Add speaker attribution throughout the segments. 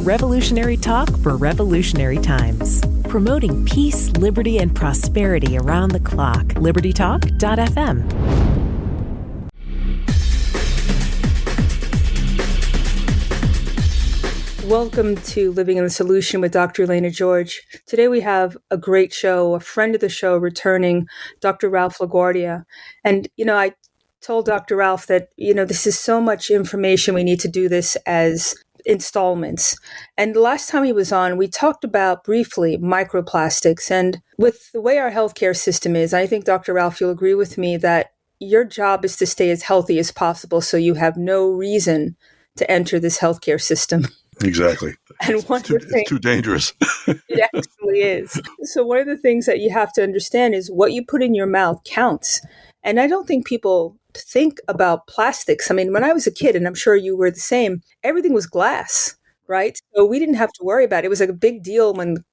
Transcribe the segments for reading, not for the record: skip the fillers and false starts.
Speaker 1: Revolutionary talk for revolutionary times. Promoting peace, liberty, and prosperity around the clock. LibertyTalk.fm.
Speaker 2: Welcome to Living in the Solution with Dr. Elena George. Today we have a great show, a friend of the show returning, Dr. Ralph La Guardia. And, I told Dr. Ralph that, this is so much information. We need to do this as installments. And the last time he was on, we talked about briefly microplastics. And with the way our healthcare system is, I think, Dr. Ralph, you'll agree with me that your job is to stay as healthy as possible so you have no reason to enter this healthcare system.
Speaker 3: Exactly.
Speaker 2: And
Speaker 3: it's too dangerous.
Speaker 2: It actually is. So one of the things that you have to understand is what you put in your mouth counts. And I don't think people think about plastics. I mean, when I was a kid, and I'm sure you were the same, everything was glass, right? So we didn't have to worry about it. It was like a big deal when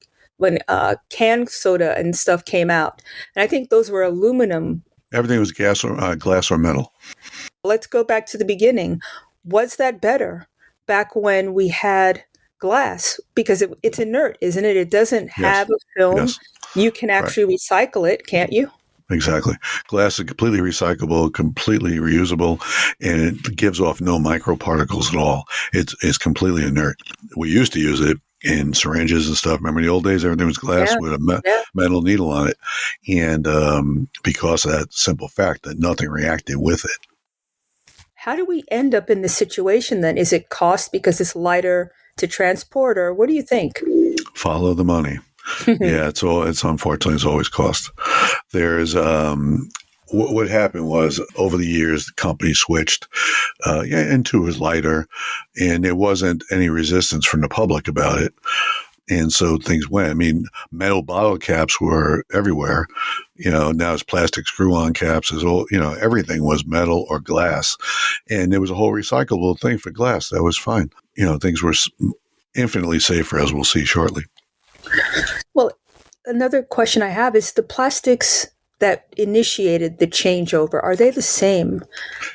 Speaker 2: canned soda and stuff came out. And I think those were aluminum.
Speaker 3: Everything was glass or metal.
Speaker 2: Let's go back to the beginning. Was that better back when we had glass? Because it's inert, isn't it? It doesn't have a film. Yes. You can actually recycle it, can't you?
Speaker 3: Exactly. Glass is completely recyclable, completely reusable, and it gives off no microparticles at all. It's completely inert. We used to use it in syringes and stuff. Remember in the old days, everything was glass with a metal needle on it. And because of that simple fact that nothing reacted with it.
Speaker 2: How do we end up in this situation then? Is it cost because it's lighter to transport, or what do you think?
Speaker 3: Follow the money. Yeah, it's unfortunately it's always cost. There's what happened was over the years the company switched into it was lighter, and there wasn't any resistance from the public about it. And so things went. I mean, metal bottle caps were everywhere. Now it's plastic screw-on caps. Everything was metal or glass. And there was a whole recyclable thing for glass. That was fine. Things were infinitely safer, as we'll see shortly.
Speaker 2: Well, another question I have is the plastics that initiated the changeover, are they the same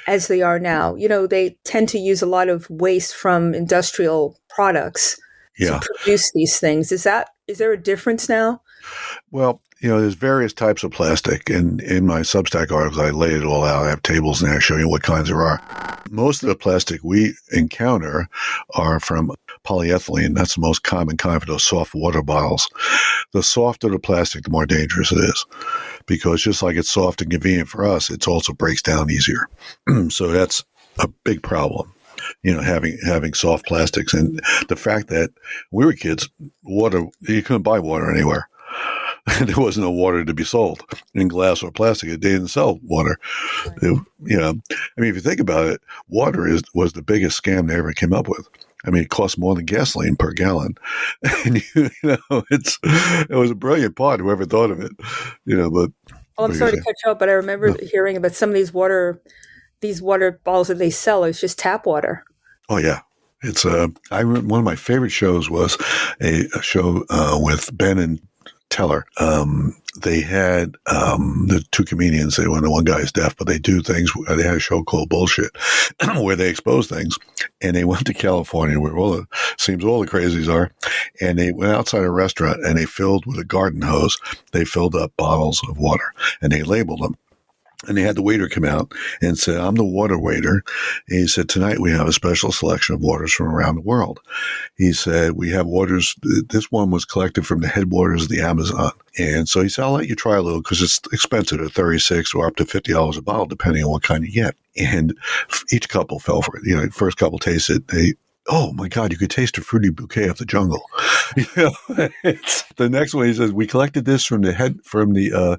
Speaker 2: as they are now? They tend to use a lot of waste from industrial products to produce these things. Is there a difference now?
Speaker 3: Well, there's various types of plastic. And in my Substack articles, I lay it all out. I have tables and I show you what kinds there are. Most of the plastic we encounter are from polyethylene. That's the most common kind for those soft water bottles. The softer the plastic, the more dangerous it is. Because just like it's soft and convenient for us, it also breaks down easier. So that's a big problem. Having soft plastics, and the fact that when we were kids, water, you couldn't buy water anywhere. There wasn't no water to be sold in glass or plastic. They didn't sell water. If you think about it, water was the biggest scam they ever came up with. I mean, it cost more than gasoline per gallon. And, it was a brilliant part, whoever thought of it, but.
Speaker 2: Well, I'm sorry to cut you off, but I remember hearing about some of these water bottles that they sell. It's just tap water.
Speaker 3: Oh, yeah. It's one of my favorite shows was a show with Ben and Teller. They had the two comedians. The one guy is deaf, but they do things. They had a show called Bullshit where they expose things. And they went to California where all the crazies are. And they went outside a restaurant and they filled with a garden hose. They filled up bottles of water and they labeled them. And they had the waiter come out and said, "I'm the water waiter." And he said, "Tonight we have a special selection of waters from around the world." He said, "We have waters. This one was collected from the headwaters of the Amazon." And so he said, "I'll let you try a little because it's expensive at $36 or up to $50 a bottle, depending on what kind you get." And each couple fell for it. First couple tasted it. Oh my God, you could taste a fruity bouquet of the jungle. The next one, he says, "We collected this from the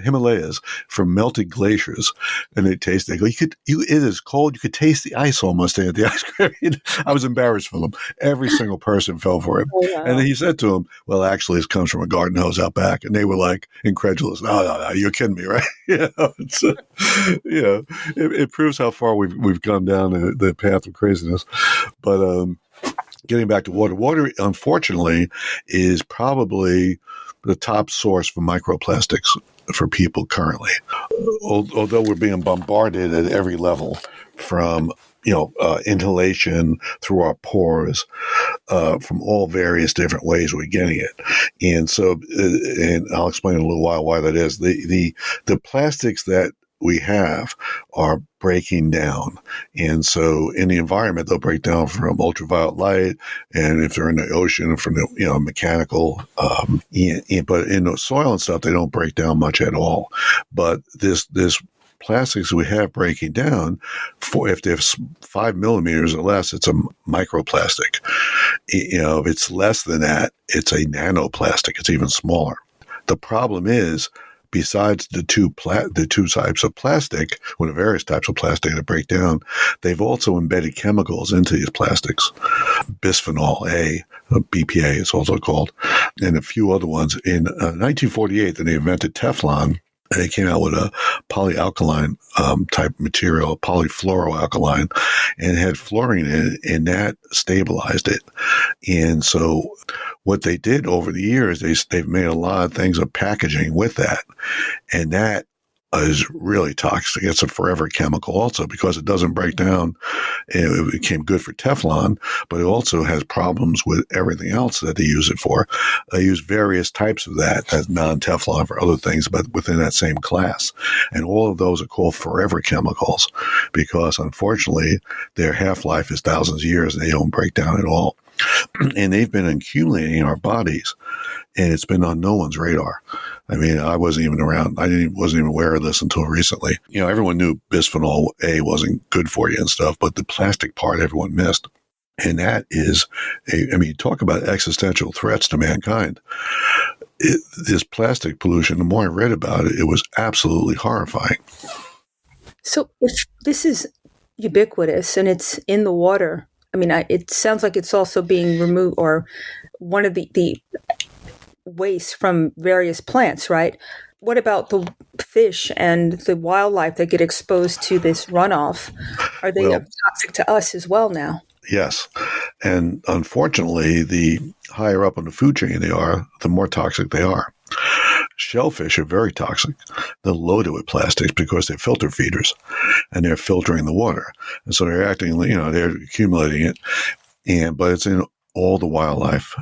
Speaker 3: Himalayas, from melted glaciers," and they taste. They go, it is cold. You could taste the ice almost at the ice cream. I was embarrassed for them. Every single person fell for it. Oh, wow. And then he said to them, "Well, actually, this comes from a garden hose out back," and they were like incredulous. No, you're kidding me, right? It proves how far we've gone down the path of craziness. But getting back to water. Water, unfortunately, is probably the top source for microplastics for people currently. Although we're being bombarded at every level from inhalation through our pores, from all various different ways we're getting it. And so, and I'll explain in a little while why that is. The plastics that we have are breaking down. And so in the environment, they'll break down from ultraviolet light. And if they're in the ocean, from the, mechanical, but in the soil and stuff, they don't break down much at all. But this plastics we have breaking down, if they're 5 millimeters or less, it's a microplastic. If it's less than that, it's a nanoplastic. It's even smaller. The problem is, besides the two types of plastic, the various types of plastic that break down, they've also embedded chemicals into these plastics. Bisphenol A, BPA it's also called, and a few other ones. In 1948, then they invented Teflon. They came out with a polyalkaline type material, polyfluoroalkaline, and had fluorine in it, and that stabilized it. And so what they did over the years, they've made a lot of things of packaging with that, and that is really toxic. It's a forever chemical also because it doesn't break down. It became good for Teflon, but it also has problems with everything else that they use it for. They use various types of that as non-Teflon for other things, but within that same class. And all of those are called forever chemicals because, unfortunately, their half-life is thousands of years and they don't break down at all. And they've been accumulating in our bodies, and it's been on no one's radar. I mean, I wasn't even around. I wasn't even aware of this until recently. Everyone knew bisphenol A wasn't good for you and stuff, but the plastic part everyone missed. And that is, talk about existential threats to mankind. This plastic pollution, the more I read about it, it was absolutely horrifying.
Speaker 2: So if this is ubiquitous and it's in the water, it sounds like it's also being removed, or one of the waste from various plants, right? What about the fish and the wildlife that get exposed to this runoff? Are they toxic to us as well now?
Speaker 3: Yes. And unfortunately, the higher up on the food chain they are, the more toxic they are. Shellfish are very toxic. They're loaded with plastics because they're filter feeders and they're filtering the water. And so they're they're accumulating it. But it's in all the wildlife.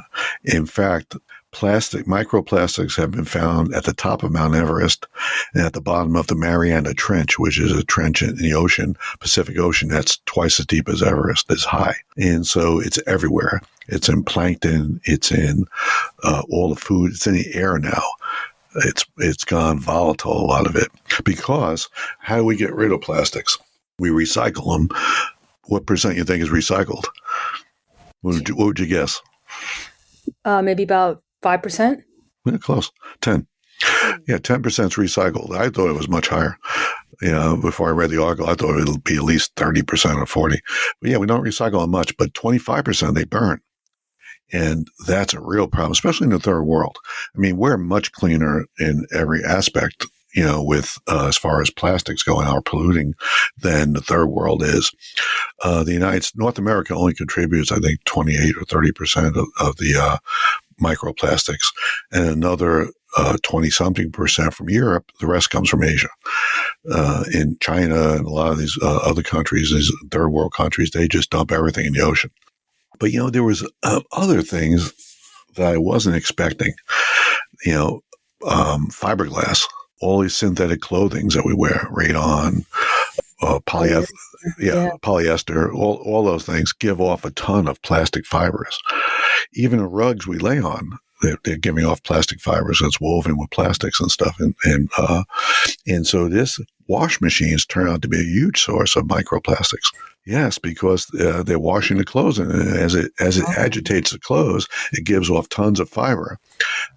Speaker 3: In fact, microplastics have been found at the top of Mount Everest and at the bottom of the Mariana Trench, which is a trench in the ocean, Pacific Ocean, that's twice as deep as Everest is high. And so it's everywhere. It's in plankton. It's in all the food. It's in the air now. It's gone volatile, a lot of it. Because how do we get rid of plastics? We recycle them. What percent you think is recycled? What would you guess?
Speaker 2: Maybe about 5%?
Speaker 3: Yeah, close. 10. Yeah, 10% is recycled. I thought it was much higher. Before I read the article, I thought it would be at least 30% or 40. But yeah, we don't recycle them much, but 25% they burn. And that's a real problem, especially in the third world. We're much cleaner in every aspect, with as far as plastics go and our polluting than the third world is. North America only contributes, I think, 28 or 30% of the microplastics, and another 20-something percent from Europe. The rest comes from Asia. In China and a lot of these other countries, these third world countries, they just dump everything in the ocean. But, there was other things that I wasn't expecting. Fiberglass, all these synthetic clothings that we wear, rayon, polyester, polyester, all those things give off a ton of plastic fibers. Even the rugs we lay on, they're giving off plastic fibers that's woven with plastics and stuff. And so this wash machines turn out to be a huge source of microplastics. Yes, because they're washing the clothes, and as it agitates the clothes, it gives off tons of fiber.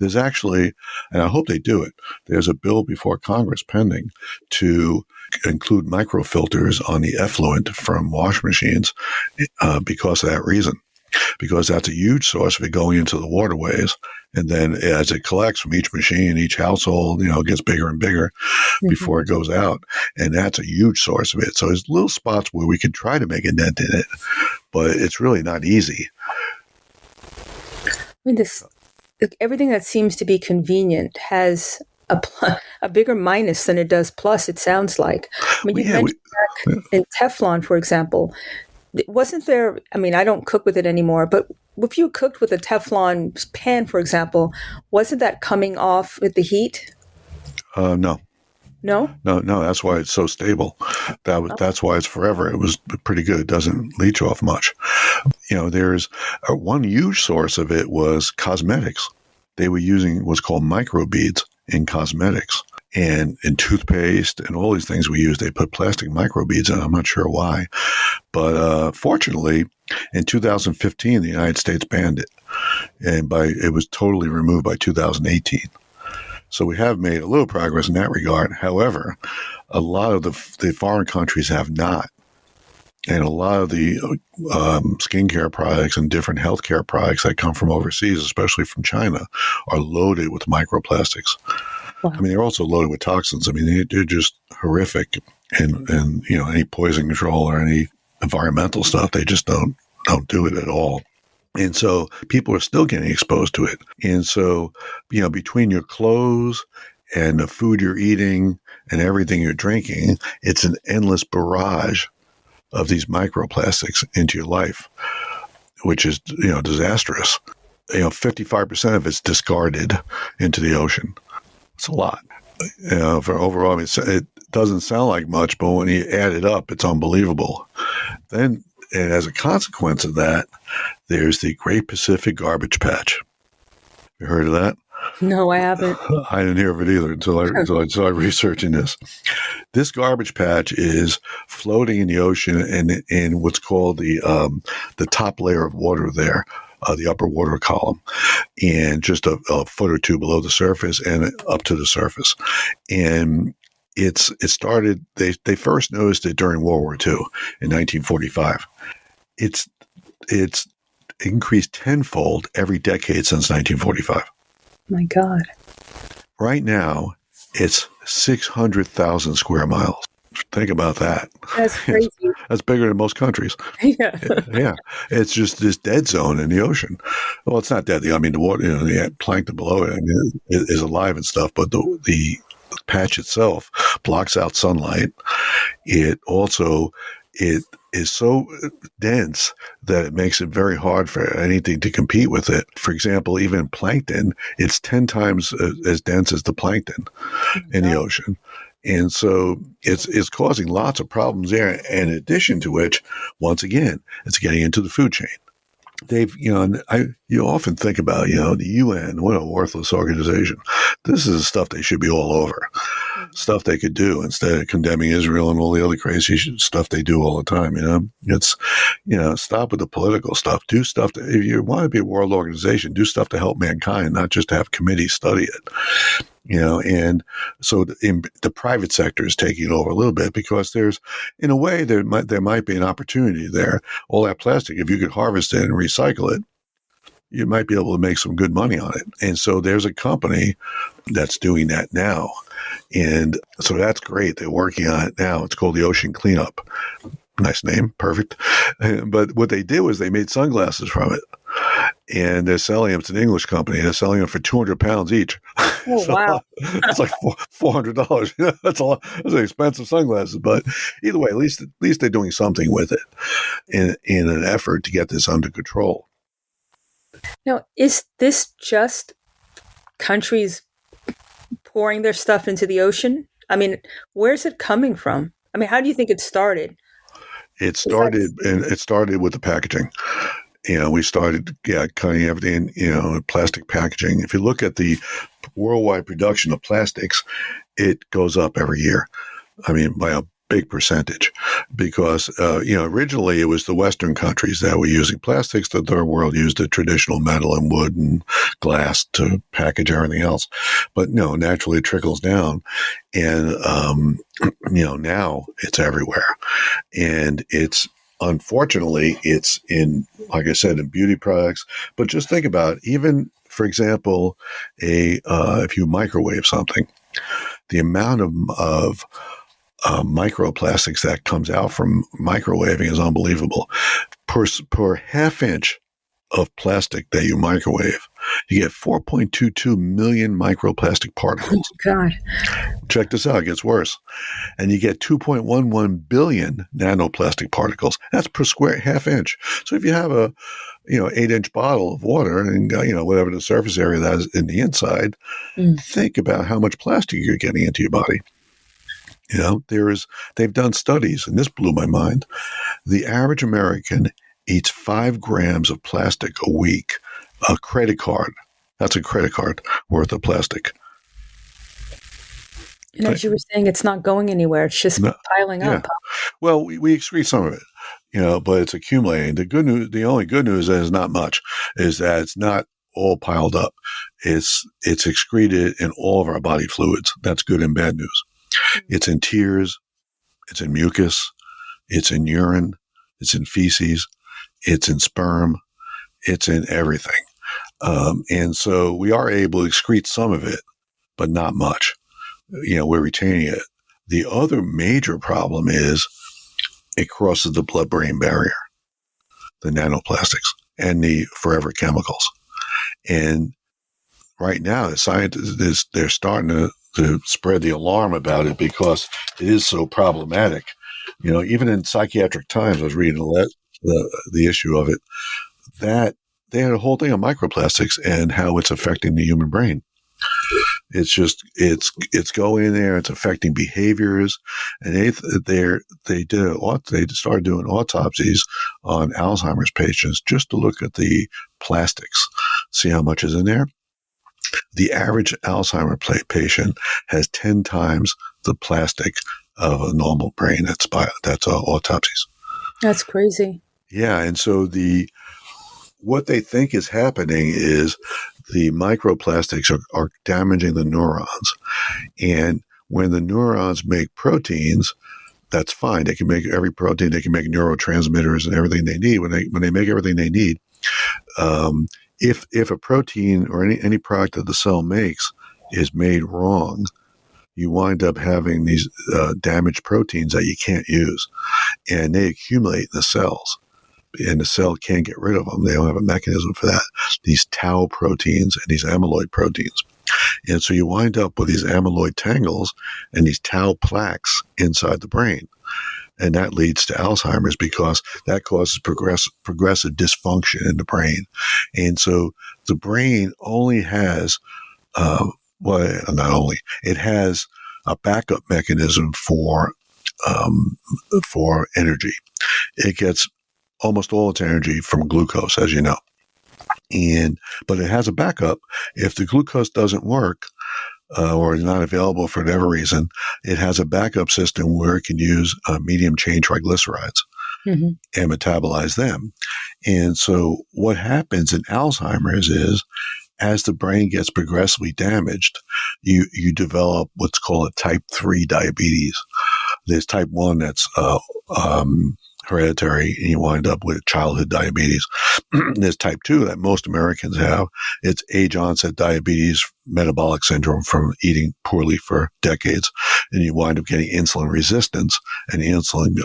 Speaker 3: There's actually, and I hope they do it, there's a bill before Congress pending to include microfilters on the effluent from wash machines because of that reason. Because that's a huge source of it going into the waterways. And then as it collects from each machine, each household, it gets bigger and bigger before it goes out. And that's a huge source of it. So there's little spots where we can try to make a dent in it, but it's really not easy.
Speaker 2: Everything that seems to be convenient has a bigger minus than it does plus, it sounds like. I mean, you mentioned back in Teflon, for example. Wasn't there, I mean, I don't cook with it anymore, but if you cooked with a Teflon pan, for example, wasn't that coming off with the heat?
Speaker 3: No.
Speaker 2: No?
Speaker 3: No, that's why it's so stable. That's why it's forever. It was pretty good. It doesn't leach off much. There's one huge source of it was cosmetics. They were using what's called microbeads in cosmetics and in toothpaste and all these things we use. They put plastic microbeads in. I'm not sure why, but fortunately, in 2015, the United States banned it, and it was totally removed by 2018. So we have made a little progress in that regard. However, a lot of the foreign countries have not. And a lot of the skincare products and different healthcare products that come from overseas, especially from China, are loaded with microplastics. Wow. I mean, they're also loaded with toxins. I mean, they're just horrific. And any poison control or any environmental stuff, they just don't do it at all. And so people are still getting exposed to it. And so, between your clothes and the food you're eating and everything you're drinking, it's an endless barrage of these microplastics into your life, which is, disastrous. 55% of it's discarded into the ocean. It's a lot. For overall, I mean, it doesn't sound like much, but when you add it up, it's unbelievable. Then, and as a consequence of that, there's the Great Pacific Garbage Patch. You heard of that?
Speaker 2: No, I haven't.
Speaker 3: I didn't hear of it either until I started researching this. This garbage patch is floating in the ocean and in what's called the top layer of water there, the upper water column, and just a foot or two below the surface and up to the surface. And it started. They first noticed it during World War II in 1945. It's increased tenfold every decade since 1945.
Speaker 2: My God. Right
Speaker 3: now, it's 600,000 square miles. Think about that.
Speaker 2: That's crazy.
Speaker 3: That's bigger than most countries.
Speaker 2: Yeah.
Speaker 3: Yeah. It's just this dead zone in the ocean. Well, it's not dead. I mean, the water, the plankton below it, is alive and stuff, but the patch itself blocks out sunlight. It is so dense that it makes it very hard for anything to compete with it. For example, even plankton, it's 10 times as dense as the plankton in the ocean. And so it's causing lots of problems there. And in addition to which, once again, it's getting into the food chain. You often think about, the UN, what a worthless organization. This is the stuff they should be all over, stuff they could do instead of condemning Israel and all the other crazy stuff they do all the time. It's, stop with the political stuff. Do stuff if you want to be a world organization, do stuff to help mankind, not just to have committees study it. And so the private sector is taking over a little bit because in a way, there might be an opportunity there. All that plastic, if you could harvest it and recycle it, you might be able to make some good money on it. And so there's a company that's doing that now. And so that's great. They're working on it now. It's called the Ocean Cleanup. Nice name. Perfect. But what they did was they made sunglasses from it. And they're selling them. It's an English company. They're selling them for £200 each.
Speaker 2: Oh, wow.
Speaker 3: It's like $400. That's a lot. Those are expensive sunglasses. But either way, at least they're doing something with it in an effort to get this under control.
Speaker 2: Now, is this just countries pouring their stuff into the ocean? I mean, where's it coming from? I mean, how do you think it started?
Speaker 3: It started with the packaging. We started cutting everything, plastic packaging. If you look at the worldwide production of plastics, it goes up every year. I mean, by a big percentage, because, originally it was the Western countries that were using plastics. The third world used the traditional metal and wood and glass to package everything else. But no, naturally it trickles down. And, now it's everywhere. And unfortunately, it's in, like I said, in beauty products. But just think about it. Even, for example, if you microwave something, the amount of microplastics that comes out from microwaving is unbelievable. Per half inch of plastic that you microwave, You get 4.22 million microplastic particles.
Speaker 2: God.
Speaker 3: Check this out, it gets worse. And you get 2.11 billion nanoplastic particles. That's per square half inch. So if you have a 8-inch bottle of water and whatever the surface area that is in the inside, think about how much plastic you're getting into your body. They've done studies, and this blew my mind. The average American eats 5 grams of plastic a week. A credit card. That's a credit card worth of plastic.
Speaker 2: And as you were saying, it's not going anywhere. It's just piling up.
Speaker 3: Well, we excrete some of it, but it's accumulating. The only good news is not much, is that it's not all piled up. It's excreted in all of our body fluids. That's good and bad news. It's in tears. It's in mucus. It's in urine. It's in feces. It's in sperm. It's in everything. And so we are able to excrete some of it, but not much. We're retaining it. The other major problem is it crosses the blood-brain barrier, the nanoplastics and the forever chemicals. And right now, the scientists, they're starting to spread the alarm about it because it is so problematic. Even in Psychiatric Times, I was reading the issue of it, that they had a whole thing on microplastics and how it's affecting the human brain. It's just, it's going in there, it's affecting behaviors. And they started doing autopsies on Alzheimer's patients just to look at the plastics, see how much is in there. The average Alzheimer patient has 10 times the plastic of a normal brain. That's autopsies.
Speaker 2: That's crazy.
Speaker 3: Yeah. And so what they think is happening is the microplastics are damaging the neurons. And when the neurons make proteins, that's fine. They can make every protein. They can make neurotransmitters and everything they need. When they make everything they need, if a protein or any product that the cell makes is made wrong, you wind up having these damaged proteins that you can't use, and they accumulate in the cells. And the cell can't get rid of them. They don't have a mechanism for that. These tau proteins and these amyloid proteins. And so you wind up with these amyloid tangles and these tau plaques inside the brain. And that leads to Alzheimer's because that causes progressive dysfunction in the brain. And so the brain only has, it has a backup mechanism for energy. It gets almost all its energy from glucose, as you know. But it has a backup. If the glucose doesn't work or is not available for whatever reason, it has a backup system where it can use medium chain triglycerides and metabolize them. And so what happens in Alzheimer's is, as the brain gets progressively damaged, you develop what's called a type 3 diabetes. There's type 1 that's hereditary, and you wind up with childhood diabetes. There's type 2 that most Americans have. It's age-onset diabetes, metabolic syndrome from eating poorly for decades, and you wind up getting insulin resistance, and the insulin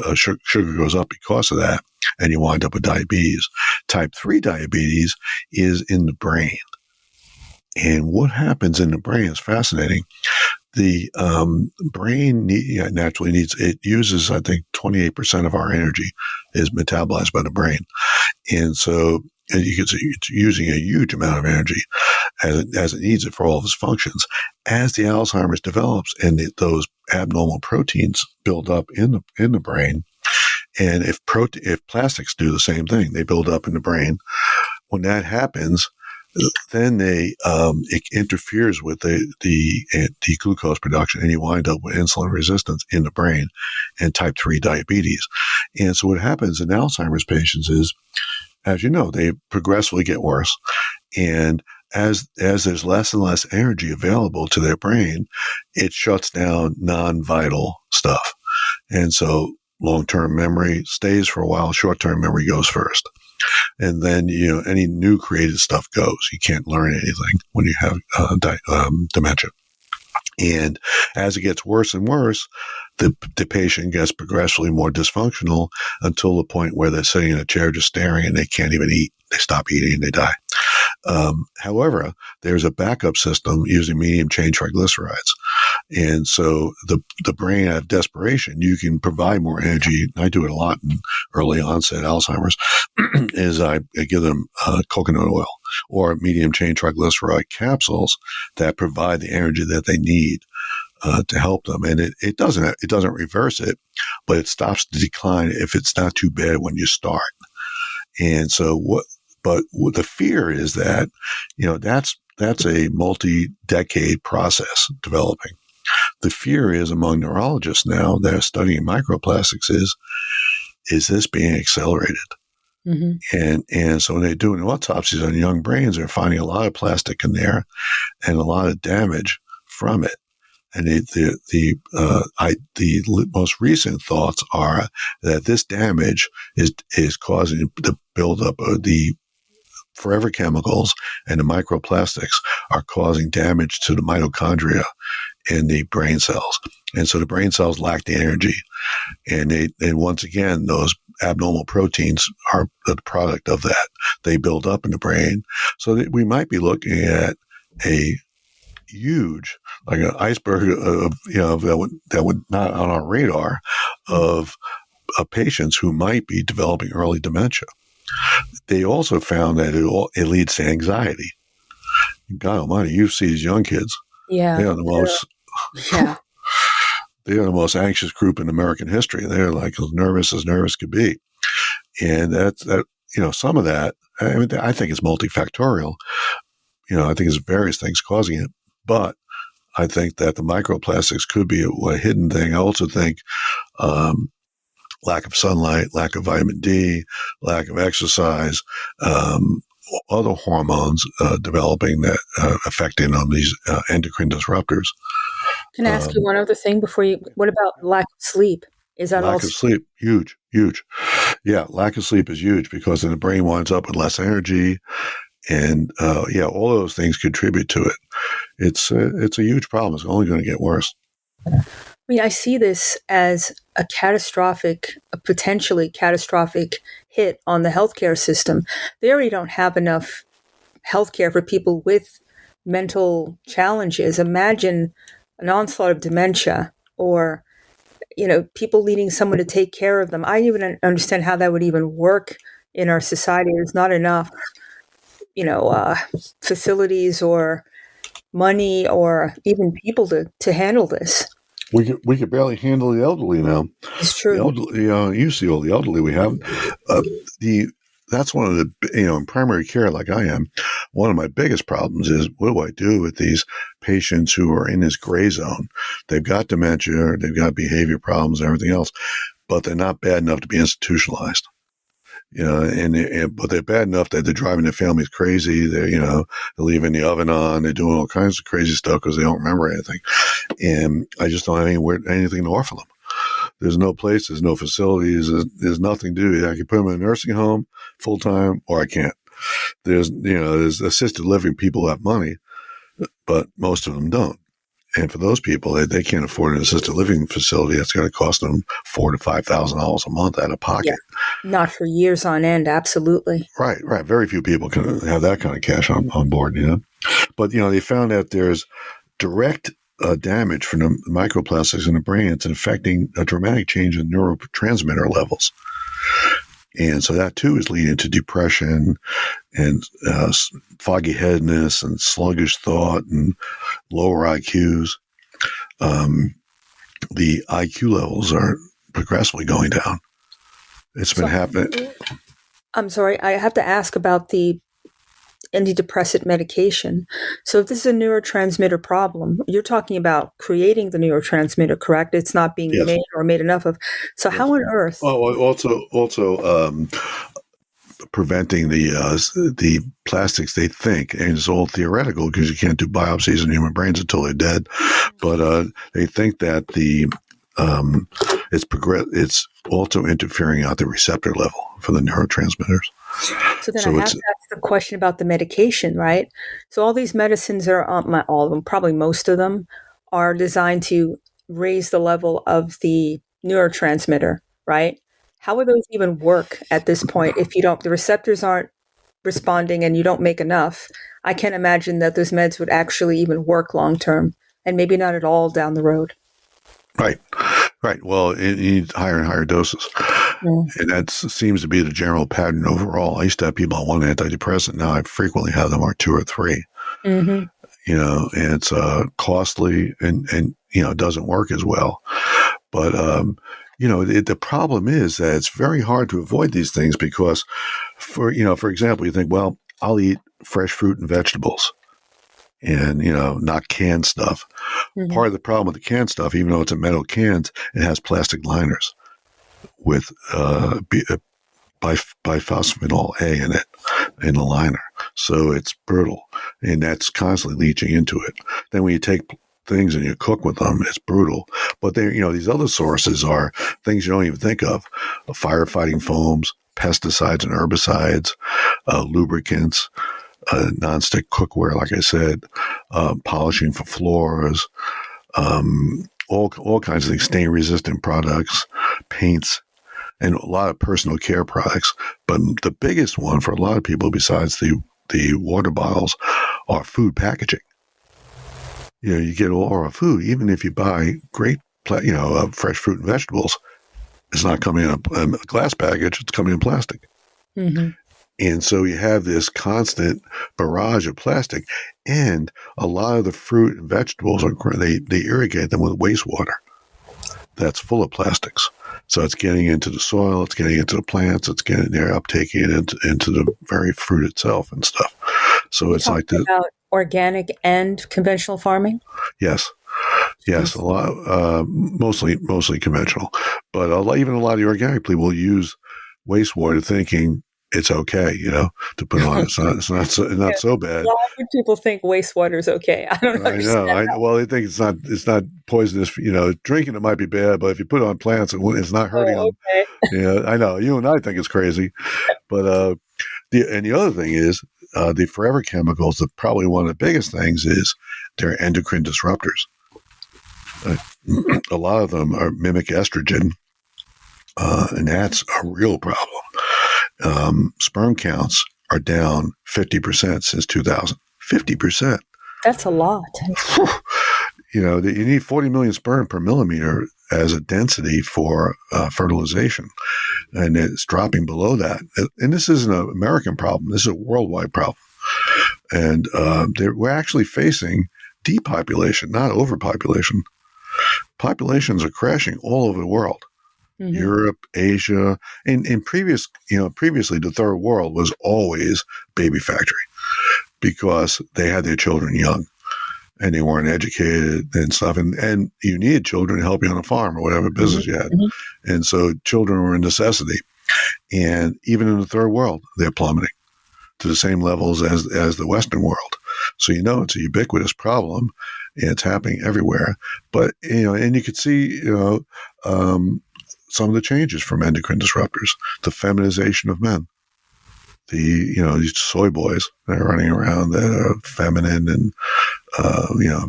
Speaker 3: sugar goes up because of that, and you wind up with diabetes. Type 3 diabetes is in the brain. And what happens in the brain is fascinating. The brain naturally uses, I think, 28% of our energy is metabolized by the brain. And so you can see it's using a huge amount of energy as it needs it for all of its functions. As the Alzheimer's develops and those abnormal proteins build up in the brain, and if plastics do the same thing, they build up in the brain. When that happens, then it interferes with the glucose production, and you wind up with insulin resistance in the brain and type 3 diabetes. And so what happens in Alzheimer's patients is, as you know, they progressively get worse. And as there's less and less energy available to their brain, it shuts down non-vital stuff. And so long-term memory stays for a while, short-term memory goes first. And then, any new created stuff goes. You can't learn anything when you have dementia. And as it gets worse and worse, the patient gets progressively more dysfunctional until the point where they're sitting in a chair just staring and they can't even eat. They stop eating and they die. However, there's a backup system using medium chain triglycerides. And so the brain, out of desperation, you can provide more energy. I do it a lot in early onset Alzheimer's, is I give them coconut oil or medium chain triglyceride capsules that provide the energy that they need to help them. And it doesn't reverse it, but it stops the decline if it's not too bad when you start. And so what the fear is that, that's a multi-decade process developing. The fear is among neurologists now that are studying microplastics is this being accelerated? Mm-hmm. And so when they're doing autopsies on young brains, they're finding a lot of plastic in there and a lot of damage from it. And the most recent thoughts are that this damage is causing the buildup of the forever chemicals, and the microplastics are causing damage to the mitochondria in the brain cells. And so the brain cells lack the energy. And once again, those abnormal proteins are the product of that. They build up in the brain. So that we might be looking at a huge, like an iceberg that would not on our radar of patients who might be developing early dementia. They also found that it leads to anxiety. God Almighty, you see these young kids.
Speaker 2: Yeah,
Speaker 3: they are the most.
Speaker 2: Yeah.
Speaker 3: They are the most anxious group in American history. They're like as nervous could be, and that some of that. I mean, I think it's multifactorial. I think it's various things causing it, but I think that the microplastics could be a hidden thing. I also think lack of sunlight, lack of vitamin D, lack of exercise, other hormones developing that affecting on these endocrine disruptors.
Speaker 2: Can I ask you one other thing before you? What about lack of sleep? Is that
Speaker 3: lack of sleep? Huge. Yeah, lack of sleep is huge because then the brain winds up with less energy, and all those things contribute to it. It's a huge problem. It's only going to get worse.
Speaker 2: I mean, I see this as a potentially catastrophic hit on the healthcare system. They already don't have enough healthcare for people with mental challenges. Imagine an onslaught of dementia or, people needing someone to take care of them. I don't even understand how that would even work in our society. There's not enough, facilities or money or even people to handle this.
Speaker 3: We could barely handle the elderly now.
Speaker 2: It's true.
Speaker 3: The elderly, you see all the elderly we have. That's one of the, in primary care, like I am, one of my biggest problems is what do I do with these patients who are in this gray zone? They've got dementia, they've got behavior problems, and everything else, but they're not bad enough to be institutionalized. But they're bad enough that they're driving their families crazy. They're leaving the oven on. They're doing all kinds of crazy stuff because they don't remember anything. And I just don't have anything to offer them. There's no place. There's no facilities. There's nothing to do. I can put them in a nursing home full time, or I can't. There's assisted living people who have money, but most of them don't. And for those people, they can't afford an assisted living facility. That's going to cost them $4,000 to $5,000 a month out of pocket.
Speaker 2: Yeah. Not for years on end. Absolutely.
Speaker 3: Right. Very few people can have that kind of cash on board, But, they found that there's direct damage from the microplastics in the brain. It's affecting a dramatic change in neurotransmitter levels. And so that, too, is leading to depression and foggy headedness and sluggish thought and lower IQs. The IQ levels are progressively going down. It's been happening.
Speaker 2: I'm sorry. I have to ask about the antidepressant medication. So if this is a neurotransmitter problem, you're talking about creating the neurotransmitter, correct? It's not being made or made enough of. So how on earth?
Speaker 3: Well, also preventing the plastics, they think, and it's all theoretical because you can't do biopsies in human brains until they're dead. But they think that it's also interfering at the receptor level for the neurotransmitters.
Speaker 2: So then I have to ask the question about the medication, right? So all these medicines are, all of them, probably most of them, are designed to raise the level of the neurotransmitter, right? How would those even work at this point if the receptors aren't responding and you don't make enough, I can't imagine that those meds would actually even work long term, and maybe not at all down the road.
Speaker 3: Right. Right. Well, it needs higher and higher doses. And that seems to be the general pattern overall. I used to have people on one antidepressant. Now I frequently have them on 2 or 3.
Speaker 2: Mm-hmm.
Speaker 3: And it's costly and it doesn't work as well. But, the problem is that it's very hard to avoid these things because, for example, you think, well, I'll eat fresh fruit and vegetables and, not canned stuff.
Speaker 2: Mm-hmm.
Speaker 3: Part of the problem with the canned stuff, even though it's in metal cans, it has plastic liners with bisphosphenol A in it, in the liner. So it's brittle, and that's constantly leaching into it. Then when you take things and you cook with them, it's brutal. But these other sources are things you don't even think of: firefighting foams, pesticides and herbicides, lubricants, nonstick cookware, like I said, polishing for floors, all kinds of things, stain-resistant products, paints, and a lot of personal care products. But the biggest one for a lot of people, besides the water bottles, are food packaging. You get all our food, even if you buy great, fresh fruit and vegetables, it's not coming in a glass package, it's coming in plastic.
Speaker 2: Mm-hmm.
Speaker 3: And so you have this constant barrage of plastic, and a lot of the fruit and vegetables they irrigate them with wastewater that's full of plastics. So it's getting into the soil, it's getting into the plants, they're uptaking it into the very fruit itself and stuff. So it's like this.
Speaker 2: About organic and conventional farming?
Speaker 3: Yes, a lot, mostly conventional, but even a lot of the organic people will use wastewater thinking it's okay, to put on. It's not so bad.
Speaker 2: Why would people think wastewater is okay? I don't understand.
Speaker 3: I know. Well, they think it's not poisonous. Drinking it might be bad, but if you put it on plants, it's not hurting them.
Speaker 2: Okay.
Speaker 3: I know. You and I think it's crazy, but the other thing is the forever chemicals. Probably one of the biggest things is they're endocrine disruptors. A lot of them mimic estrogen, and that's a real problem. Sperm counts are down 50% since 2000. 50%.
Speaker 2: That's a lot.
Speaker 3: You need 40 million sperm per millimeter as a density for fertilization, and it's dropping below that. And this isn't an American problem. This is a worldwide problem. And we're actually facing depopulation, not overpopulation. Populations are crashing all over the world. Mm-hmm. Europe, Asia, and previously the third world was always baby factory because they had their children young and they weren't educated and stuff. And you needed children to help you on a farm or whatever business you had. Mm-hmm. And so children were a necessity. And even in the third world, they're plummeting to the same levels as the Western world. So, it's a ubiquitous problem and it's happening everywhere. But, and you could see, some of the changes from endocrine disruptors, the feminization of men, these soy boys that are running around that are feminine and,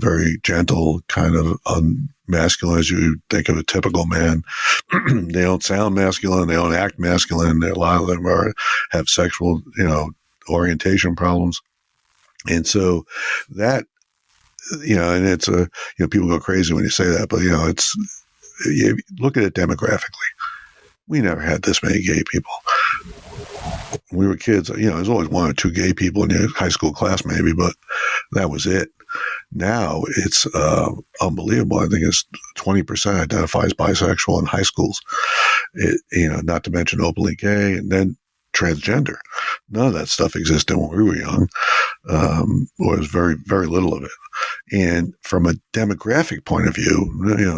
Speaker 3: very gentle, kind of masculine as you think of a typical man. They don't sound masculine. They don't act masculine. A lot of them have sexual, orientation problems. And so that, and it's people go crazy when you say that, but, you look at it demographically. We never had this many gay people. When we were kids, there's always 1 or 2 gay people in your high school class maybe, but that was it. Now it's unbelievable. I think it's 20% identifies bisexual in high schools. Not to mention openly gay, and then transgender. None of that stuff existed when we were young, or was very, very little of it. And from a demographic point of view,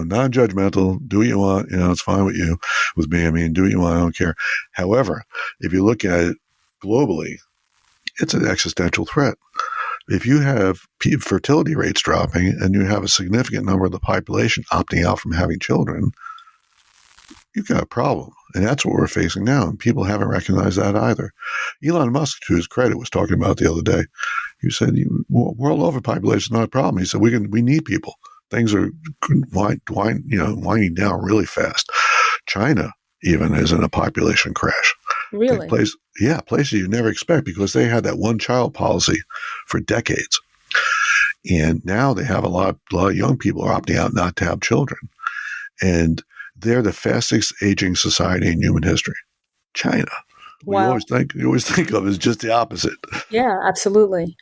Speaker 3: non-judgmental, do what you want, it's fine with you, with me. I mean, do what you want, I don't care. However, if you look at it globally, it's an existential threat. If you have fertility rates dropping and you have a significant number of the population opting out from having children, you've got a problem. And that's what we're facing now. And people haven't recognized that either. Elon Musk, to his credit, was talking about the other day. He said, world overpopulation is not a problem. He said, we need people. Things are winding down really fast. China even as in a population crash.
Speaker 2: Really?
Speaker 3: Places you never expect, because they had that one child policy for decades. And now they have a lot of young people are opting out not to have children. And they're the fastest aging society in human history. China.
Speaker 2: Wow.
Speaker 3: You always think of it as just the opposite.
Speaker 2: Yeah, absolutely.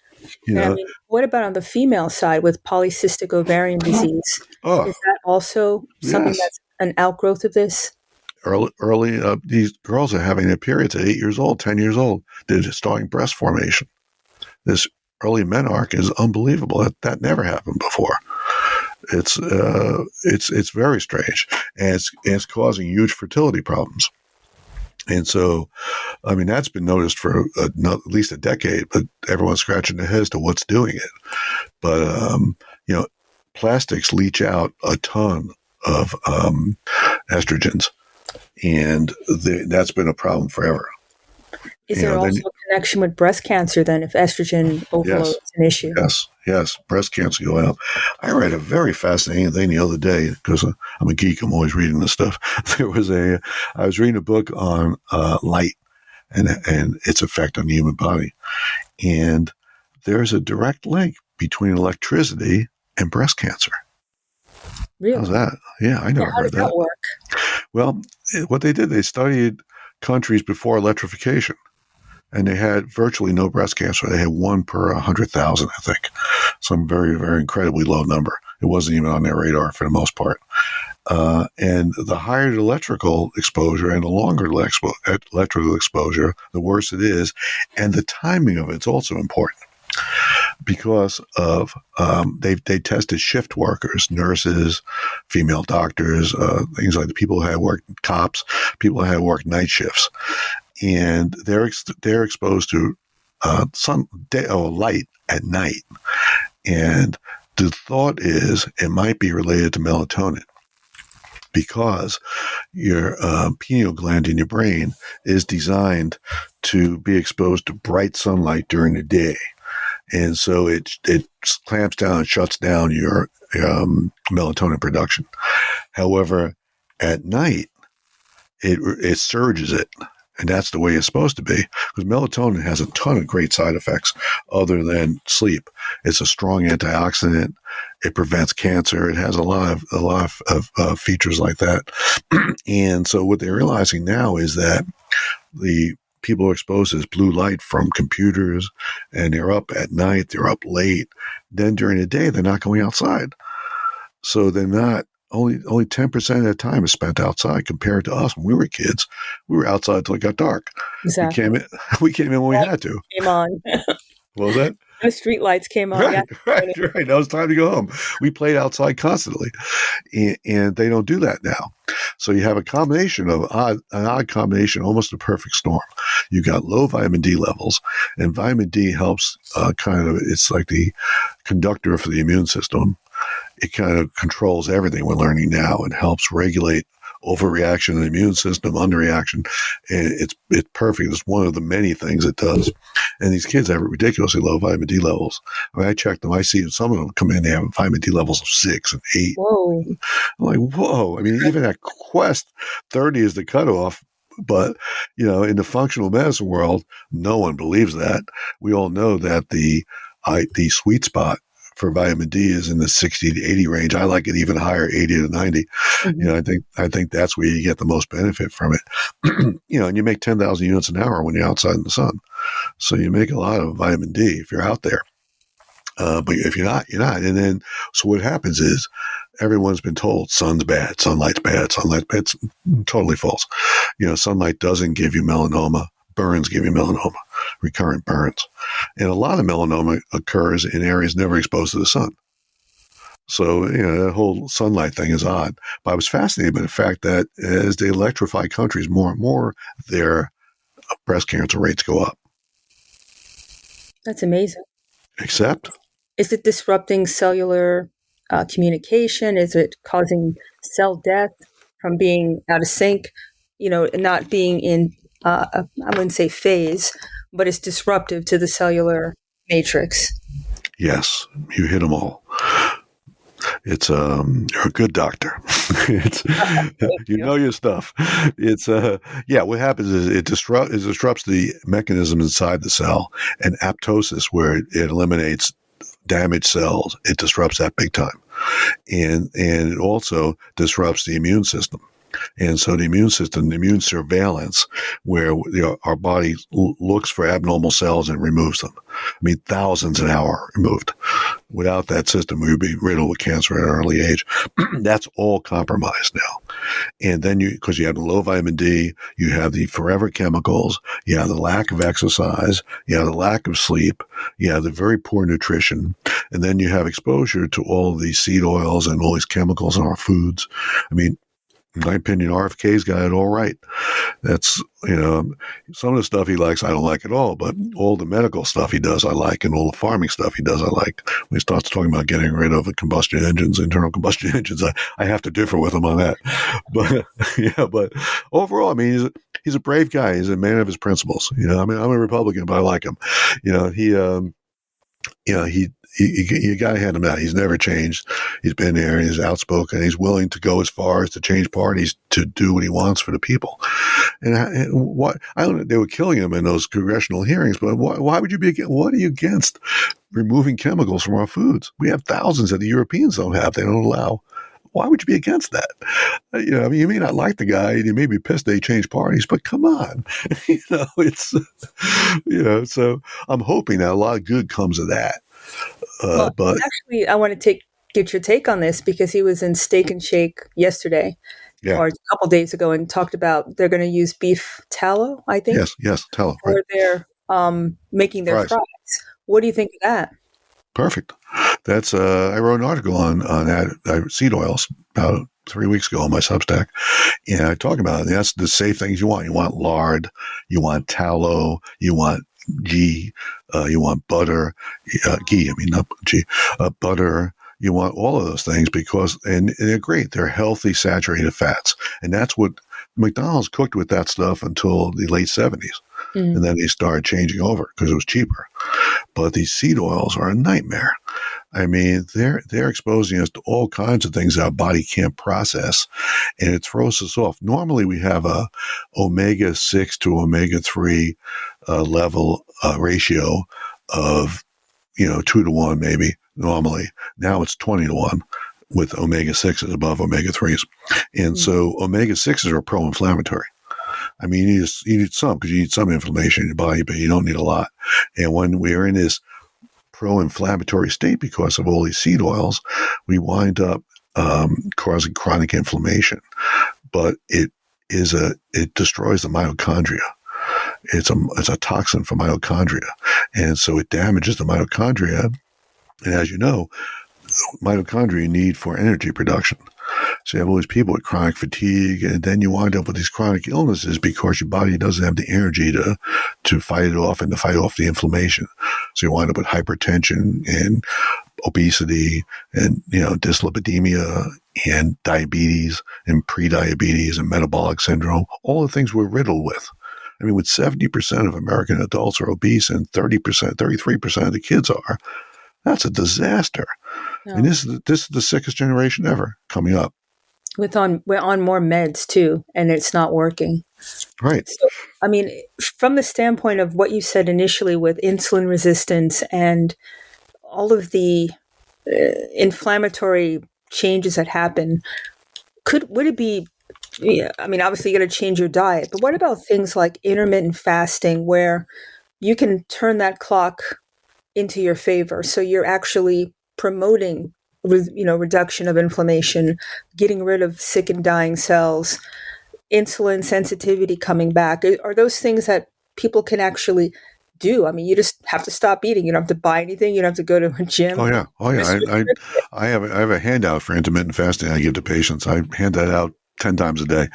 Speaker 3: You
Speaker 2: And I
Speaker 3: know?
Speaker 2: mean, what about on the female side with polycystic ovarian disease?
Speaker 3: Oh,
Speaker 2: Is that also something
Speaker 3: yes.
Speaker 2: that's an outgrowth of this?
Speaker 3: Early, these girls are having their periods at 8 years old, 10 years old. They're just starting breast formation. This early menarche is unbelievable. That never happened before. It's very strange, and it's causing huge fertility problems. And so, I mean, that's been noticed for at least a decade, but everyone's scratching their heads to what's doing it. But, plastics leach out a ton of estrogens, and that's been a problem forever.
Speaker 2: Is there also a connection with breast cancer then if estrogen overload is an issue?
Speaker 3: Yes. Breast cancer going up. I read a very fascinating thing the other day, because I'm a geek. I'm always reading this stuff. I was reading a book on light and its effect on the human body. And there's a direct link between electricity and breast cancer.
Speaker 2: Really?
Speaker 3: How's that? Yeah, I never heard that.
Speaker 2: How does that work?
Speaker 3: Well, what they did, they studied countries before electrification, and they had virtually no breast cancer. They had 1 per 100,000, I think. Some very, very incredibly low number. It wasn't even on their radar for the most part. And the higher the electrical exposure and the longer electrical exposure, the worse it is. And the timing of it's also important, because of they tested shift workers, nurses, female doctors, things like the people who had worked, cops, people who had worked night shifts, and they're exposed to light at night. And the thought is it might be related to melatonin, because your pineal gland in your brain is designed to be exposed to bright sunlight during the day. And so it clamps down and shuts down your melatonin production. However, at night, it surges it. And that's the way it's supposed to be, because melatonin has a ton of great side effects other than sleep. It's a strong antioxidant. It prevents cancer. It has a lot of features like that. And so what they're realizing now is that the people are exposed to this blue light from computers, and they're up at night, they're up late. Then during the day, they're not going outside. So they're not, only 10% of their time is spent outside, compared to us when we were kids. We were outside till it got dark.
Speaker 2: Exactly.
Speaker 3: We came in when we had to.
Speaker 2: Came on.
Speaker 3: What was that?
Speaker 2: The street lights came on.
Speaker 3: Right. Now it's time to go home. We played outside constantly, and they don't do that now. So you have a combination of an odd combination, almost a perfect storm. You got low vitamin D levels, and vitamin D helps it's like the conductor for the immune system. It kind of controls everything we're learning now and helps regulate overreaction in the immune system, underreaction. And it's perfect. It's one of the many things it does. And these kids have ridiculously low vitamin D levels. I mean, I checked them. I see some of them come in, they have vitamin D levels of 6 and 8.
Speaker 2: Whoa.
Speaker 3: I'm like, whoa. I mean, even at Quest, 30 is the cutoff. But, in the functional medicine world, no one believes that. We all know that the sweet spot for vitamin D is in the 60 to 80 range. I like it even higher, 80 to 90. Mm-hmm. I think that's where you get the most benefit from it. And you make 10,000 units an hour when you're outside in the sun. So you make a lot of vitamin D if you're out there. But if you're not, you're not. And then, so what happens is everyone's been told sun's bad, sunlight's bad, It's totally false. Sunlight doesn't give you melanoma. Burns give you melanoma, recurrent burns. And a lot of melanoma occurs in areas never exposed to the sun. So, that whole sunlight thing is odd. But I was fascinated by the fact that as they electrify countries more and more, their breast cancer rates go up.
Speaker 2: That's amazing.
Speaker 3: Except?
Speaker 2: Is it disrupting cellular communication? Is it causing cell death from being out of sync? Not being in I wouldn't say phase, but it's disruptive to the cellular matrix.
Speaker 3: Yes, you hit them all. It's you're a good doctor. It's you know your stuff. It's yeah. What happens is it disrupts the mechanism inside the cell, and apoptosis, where it eliminates damaged cells. It disrupts that big time, and it also disrupts the immune system. And so the immune system, the immune surveillance, where our body looks for abnormal cells and removes them. I mean, thousands an hour removed. Without that system, we would be riddled with cancer at an early age. That's all compromised now. And then because you have the low vitamin D, you have the forever chemicals, you have the lack of exercise, you have the lack of sleep, you have the very poor nutrition, and then you have exposure to all of these seed oils and all these chemicals in our foods. I mean, in my opinion, RFK's got it all right. That's, some of the stuff he likes, I don't like at all, but all the medical stuff he does, I like, and all the farming stuff he does, I like. When he starts talking about getting rid of combustion engines, internal combustion engines, I have to differ with him on that. But, but overall, I mean, he's a brave guy. He's a man of his principles. I mean, I'm a Republican, but I like him. You got to hand him out. He's never changed. He's been there. He's outspoken. He's willing to go as far as to change parties to do what he wants for the people. And what I don't know, they were killing him in those congressional hearings, but why would you be? What are you against removing chemicals from our foods? We have thousands that the Europeans don't have. They don't allow. Why would you be against that? I mean, you may not like the guy, and you may be pissed they changed parties, but come on, it's, so I'm hoping that a lot of good comes of that. But
Speaker 2: actually, I want to get your take on this because he was in Steak and Shake yesterday, or a couple days ago, and talked about they're going to use beef tallow. I think
Speaker 3: yes, tallow.
Speaker 2: Or they're making their fries. What do you think of that?
Speaker 3: Perfect. That's I wrote an article on seed oils about 3 weeks ago on my Substack, and I talk about it. That's the safe things you want. You want lard, you want tallow, you want ghee, you want butter, ghee. I mean not ghee, butter. You want all of those things because, and they're great. They're healthy, saturated fats, and that's what McDonald's cooked with that stuff until the late 70s. And then they started changing over because it was cheaper. But these seed oils are a nightmare. I mean, they're exposing us to all kinds of things that our body can't process, and it throws us off. Normally, we have a omega-6 to omega-3 level ratio of 2 to 1 maybe normally. Now it's 20 to 1 with omega-6s above omega-3s. And so omega-6s are pro-inflammatory. I mean, you need some because you need some inflammation in your body, but you don't need a lot. And when we are in this pro-inflammatory state because of all these seed oils, we wind up causing chronic inflammation. But it destroys the mitochondria. It's a toxin for mitochondria, and so it damages the mitochondria. And as you know, mitochondria need for energy production. So you have all these people with chronic fatigue, and then you wind up with these chronic illnesses because your body doesn't have the energy to fight it off and to fight off the inflammation. So you wind up with hypertension and obesity and, dyslipidemia and diabetes and prediabetes and metabolic syndrome, all the things we're riddled with. I mean, with 70% of American adults are obese and 33% of the kids are, that's a disaster. No. And this is the sickest generation ever coming up.
Speaker 2: We're on more meds too, and it's not working.
Speaker 3: Right.
Speaker 2: So, I mean, from the standpoint of what you said initially with insulin resistance and all of the inflammatory changes that happen, would it be? Yeah, I mean, obviously you got to change your diet, but what about things like intermittent fasting, where you can turn that clock into your favor? So you're actually promoting, reduction of inflammation, getting rid of sick and dying cells, insulin sensitivity coming back. Are those things that people can actually do? I mean, you just have to stop eating. You don't have to buy anything. You don't have to go to a gym.
Speaker 3: Oh yeah. I have a handout for intermittent fasting I give to patients. I hand that out 10 times a day.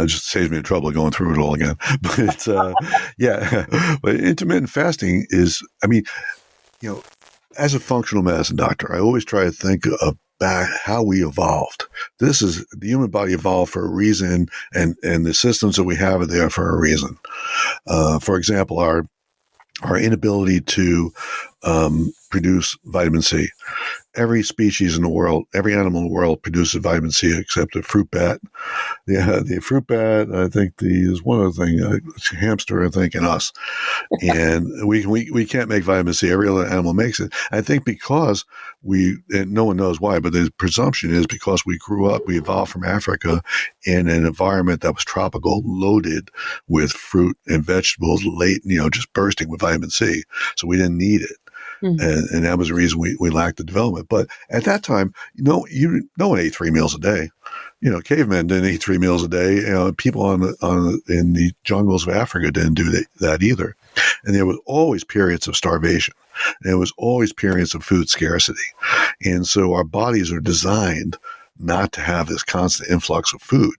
Speaker 3: Just saves me the trouble of going through it all again. But it's, but intermittent fasting is, I mean, as a functional medicine doctor, I always try to think about how we evolved. The human body evolved for a reason, and the systems that we have are there for a reason. For example, our inability to produce vitamin C every species in the world, every animal in the world produces vitamin C except the fruit bat. Yeah, the fruit bat, I think is one other thing, hamster, I think, and us. And we can't make vitamin C. Every other animal makes it. I think because and no one knows why, but the presumption is because we evolved from Africa in an environment that was tropical, loaded with fruit and vegetables, just bursting with vitamin C. So we didn't need it. And that was the reason we lacked the development. But at that time, no one ate 3 meals a day. Cavemen didn't eat 3 meals a day. People in the jungles of Africa didn't do that either. And there was always periods of starvation. And there was always periods of food scarcity. And so our bodies are designed not to have this constant influx of food.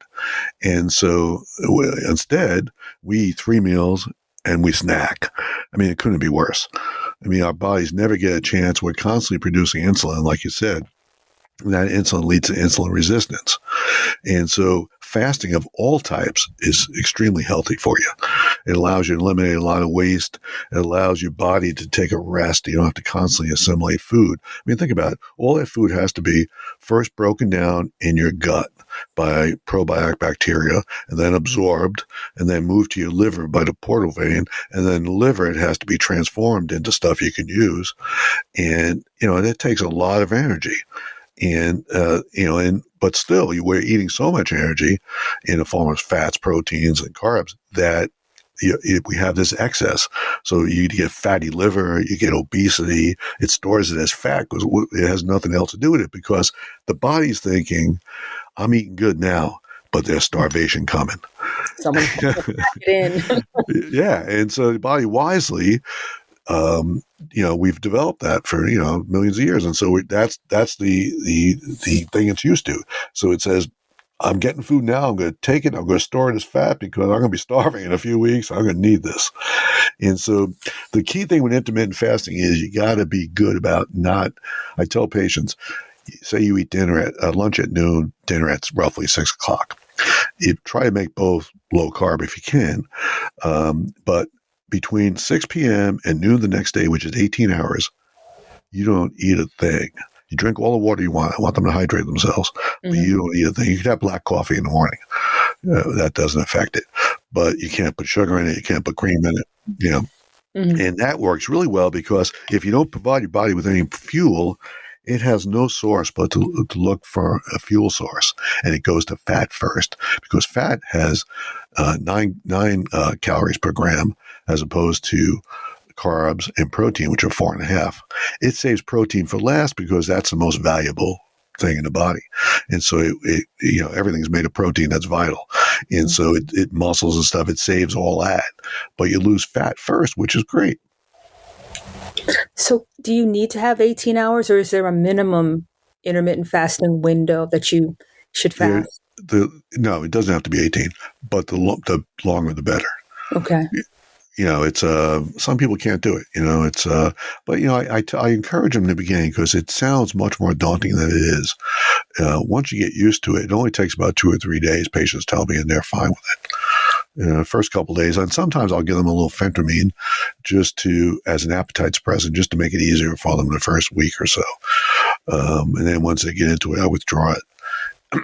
Speaker 3: And so instead, we eat 3 meals and we snack. I mean, it couldn't be worse. I mean, our bodies never get a chance. We're constantly producing insulin, like you said. And that insulin leads to insulin resistance. And so fasting of all types is extremely healthy for you. It allows you to eliminate a lot of waste. It allows your body to take a rest. You don't have to constantly assimilate food. I mean, think about it. All that food has to be first broken down in your gut by probiotic bacteria, and then absorbed, and then moved to your liver by the portal vein. And then the liver, it has to be transformed into stuff you can use. And, it takes a lot of energy. But still, we're eating so much energy in the form of fats, proteins, and carbs that we have this excess. So you get fatty liver, you get obesity. It stores it as fat because it has nothing else to do with it, because the body's thinking, I'm eating good now, but there's starvation coming.
Speaker 2: Someone pack it in.
Speaker 3: Yeah. And so the body wisely, we've developed that for, millions of years. And so that's the thing it's used to. So it says, I'm getting food now. I'm going to take it. I'm going to store it as fat because I'm going to be starving in a few weeks. I'm going to need this. And so the key thing with intermittent fasting is you got to be good about I tell patients, say you eat lunch at noon, dinner at roughly 6 o'clock. You try to make both low carb if you can. But between 6 p.m. and noon the next day, which is 18 hours, you don't eat a thing. You drink all the water you want. I want them to hydrate themselves, but you don't eat a thing. You can have black coffee in the morning. That doesn't affect it. But you can't put sugar in it. You can't put cream in it. And that works really well, because if you don't provide your body with any fuel, it has no source but to look for a fuel source. And it goes to fat first, because fat has 9 calories per gram, as opposed to carbs and protein, which are 4.5. It saves protein for last because that's the most valuable thing in the body. And so everything's made of protein. That's vital. And so it muscles and stuff, it saves all that, but you lose fat first, which is great.
Speaker 2: So do you need to have 18 hours, or is there a minimum intermittent fasting window that you should fast?
Speaker 3: No, it doesn't have to be 18, but the longer the better.
Speaker 2: Okay.
Speaker 3: It's some people can't do it. But I encourage them in the beginning, because it sounds much more daunting than it is. Once you get used to it only takes about 2 or 3 days. Patients tell me, and they're fine with it. First couple of days, and sometimes I'll give them a little phentermine as an appetite suppressant, just to make it easier for them the first week or so. And then once they get into it, I withdraw it.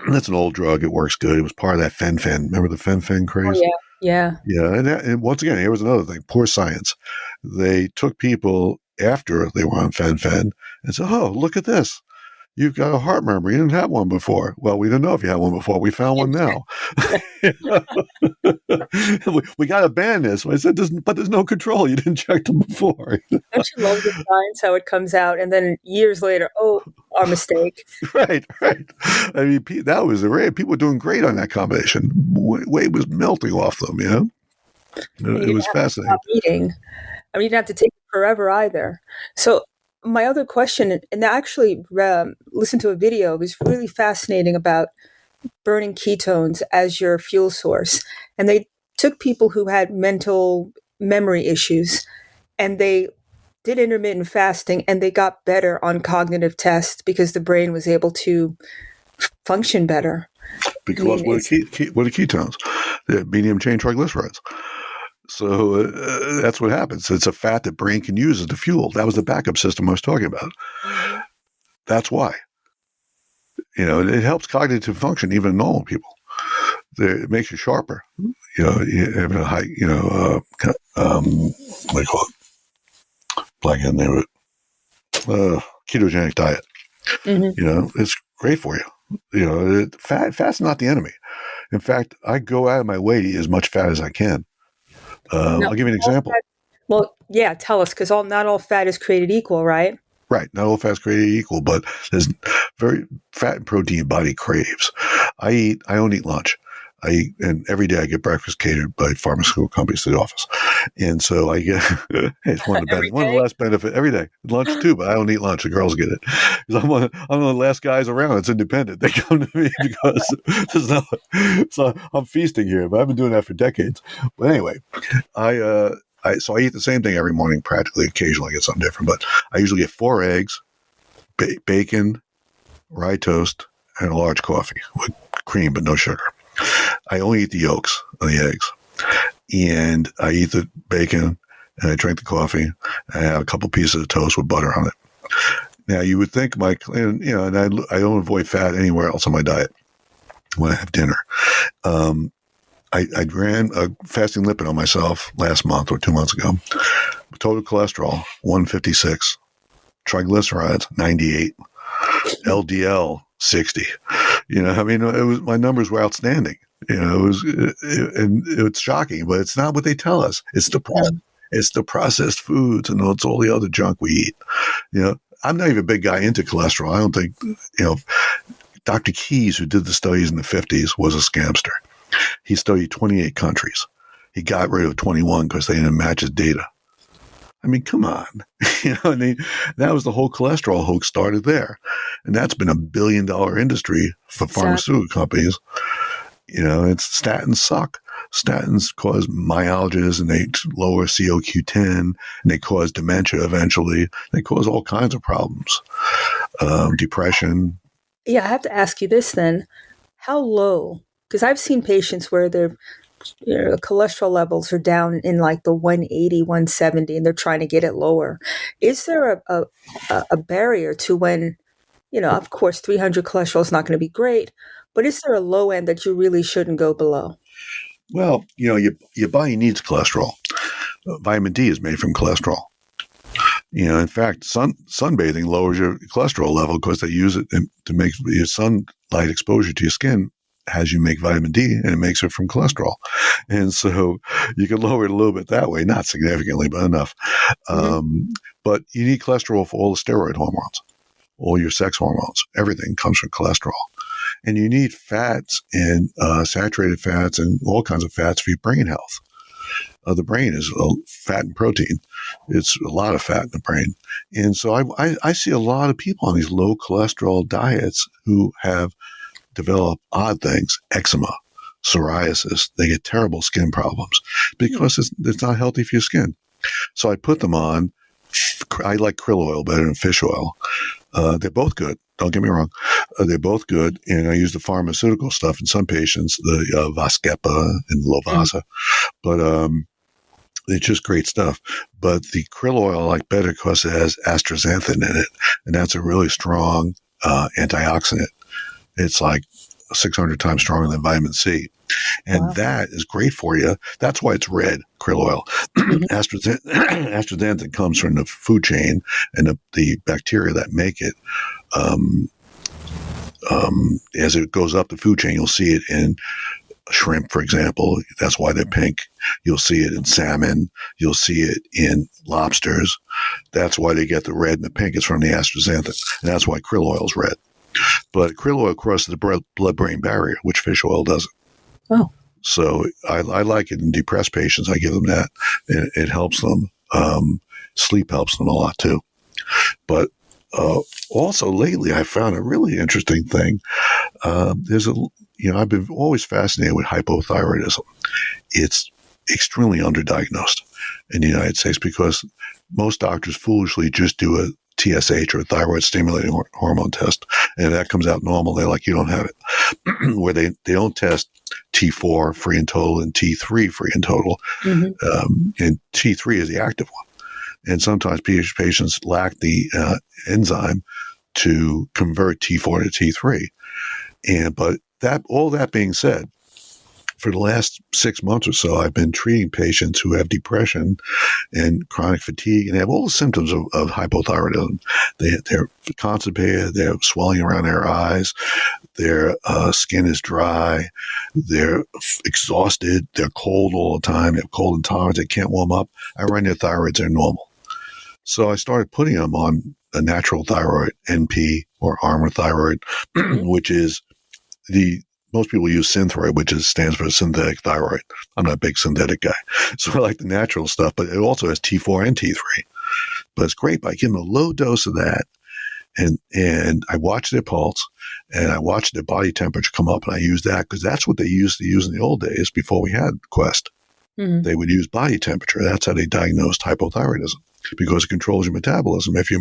Speaker 3: That's an old drug. It works good. It was part of that fen-phen. Remember the fen-phen craze?
Speaker 2: Oh, yeah.
Speaker 3: Yeah. And once again, here was another thing, poor science. They took people after they were on fen-phen and said, oh, look at this. You've got a heart murmur. You didn't have one before. Well, we didn't know if you had one before. We found one now. We got to ban this. I said, but there's no control. You didn't check them before.
Speaker 2: Don't you love the science, how it comes out, and then years later, our mistake.
Speaker 3: Right. I mean, that was the rare. People were doing great on that combination. Weight was melting off them, It was fascinating.
Speaker 2: Stop eating. I mean, you didn't have to take it forever either. So my other question, and I actually listened to a video, it was really fascinating, about burning ketones as your fuel source. And they took people who had mental memory issues, and they did intermittent fasting, and they got better on cognitive tests because the brain was able to function better.
Speaker 3: Because what are ketones? They're medium chain triglycerides. So that's what happens. It's a fat that brain can use as the fuel. That was the backup system I was talking about. That's why. It helps cognitive function, even in normal people. It makes you sharper. You have a high, what do you call it? Blank in there, ketogenic diet. It's great for you. Fat's not the enemy. In fact, I go out of my way to eat as much fat as I can. I'll give you an example.
Speaker 2: Well, yeah, tell us, because not all fat is created equal, right?
Speaker 3: Right. Not all fat's created equal, but there's very fat and protein your body craves. I don't eat lunch. And every day I get breakfast catered by pharmaceutical companies to the office. And so I get, it's one of the last benefits every day. Lunch too, but I don't eat lunch. The girls get it. Because I'm one of the last guys around that's independent. They come to me because so I'm feasting here, but I've been doing that for decades. But anyway, so I eat the same thing every morning practically. Occasionally I get something different, but I usually get 4 eggs, bacon, rye toast, and a large coffee with cream, but no sugar. I only eat the yolks of the eggs, and I eat the bacon, and I drink the coffee, and I have a couple pieces of toast with butter on it. Now, you would think I don't avoid fat anywhere else on my diet when I have dinner. I ran a fasting lipid on myself last month or 2 months ago. Total cholesterol, 156. Triglycerides, 98. LDL, 60. My numbers were outstanding. It's shocking, but it's not what they tell us. It's the processed foods and it's all the other junk we eat. I'm not even a big guy into cholesterol. I don't think, Dr. Keyes, who did the studies in the 50s, was a scamster. He studied 28 countries. He got rid of 21 because they didn't match his data. I mean, come on. That was the whole cholesterol hoax started there. And that's been $1 billion industry for pharmaceutical companies. Statins suck. Statins cause myalgias and they lower COQ10 and they cause dementia eventually. They cause all kinds of problems. Depression.
Speaker 2: Yeah, I have to ask you this then. How low? Because I've seen patients where their cholesterol levels are down in like the 180, 170, and they're trying to get it lower. Is there a barrier to when, of course, 300 cholesterol is not going to be great, but is there a low end that you really shouldn't go below?
Speaker 3: Well, your body needs cholesterol. Vitamin D is made from cholesterol. In fact, sunbathing lowers your cholesterol level because they use it to make your sunlight exposure to your skin has you make vitamin D, and it makes it from cholesterol. And so you can lower it a little bit that way, not significantly, but enough. But you need cholesterol for all the steroid hormones, all your sex hormones. Everything comes from cholesterol. And you need fats and saturated fats and all kinds of fats for your brain health. The brain is fat and protein. It's a lot of fat in the brain. And so I see a lot of people on these low cholesterol diets who have developed odd things, eczema, psoriasis. They get terrible skin problems because it's not healthy for your skin. So I put them on. I like krill oil better than fish oil. They're both good. Don't get me wrong. They're both good. And I use the pharmaceutical stuff in some patients, the Vascepa and Lovasa. But it's just great stuff. But the krill oil I like better because it has astaxanthin in it. And that's a really strong antioxidant. It's like 600 times stronger than vitamin C. And that is great for you. That's why it's red, krill oil. Astaxanthin comes from the food chain and the bacteria that make it. As it goes up the food chain, you'll see it in shrimp, for example. That's why they're pink. You'll see it in salmon. You'll see it in lobsters. That's why they get the red and the pink. It's from the astaxanthin. And that's why krill oil is red. But krill oil crosses the blood-brain barrier, which fish oil doesn't.
Speaker 2: Oh.
Speaker 3: So I like it in depressed patients. I give them that. It helps them. Sleep helps them a lot too. But also lately, I found a really interesting thing. I've been always fascinated with hypothyroidism. It's extremely underdiagnosed in the United States because most doctors foolishly just do a TSH or a thyroid stimulating hormone test, and that comes out normal. They're like, you don't have it. Where they don't test T4 free and total and T3 free and total. And T3 is the active one. And sometimes patients lack the enzyme to convert T4 to T3. But all that being said, for the last 6 months or so, I've been treating patients who have depression and chronic fatigue, and they have all the symptoms of hypothyroidism. They're constipated, they're swelling around their eyes, their skin is dry, they're exhausted, they're cold all the time, they have cold intolerance, they can't warm up. I run their thyroids, they're normal. So I started putting them on a natural thyroid, NP, or Armour thyroid, which is most people use Synthroid, which stands for synthetic thyroid. I'm not a big synthetic guy. So I like the natural stuff, but it also has T4 and T3. But it's great by giving them a low dose of that. And I watch their pulse, and I watch their body temperature come up, and I use that because that's what they used to use in the old days before we had Quest. Mm-hmm. They would use body temperature. That's how they diagnosed hypothyroidism, because it controls your metabolism. If your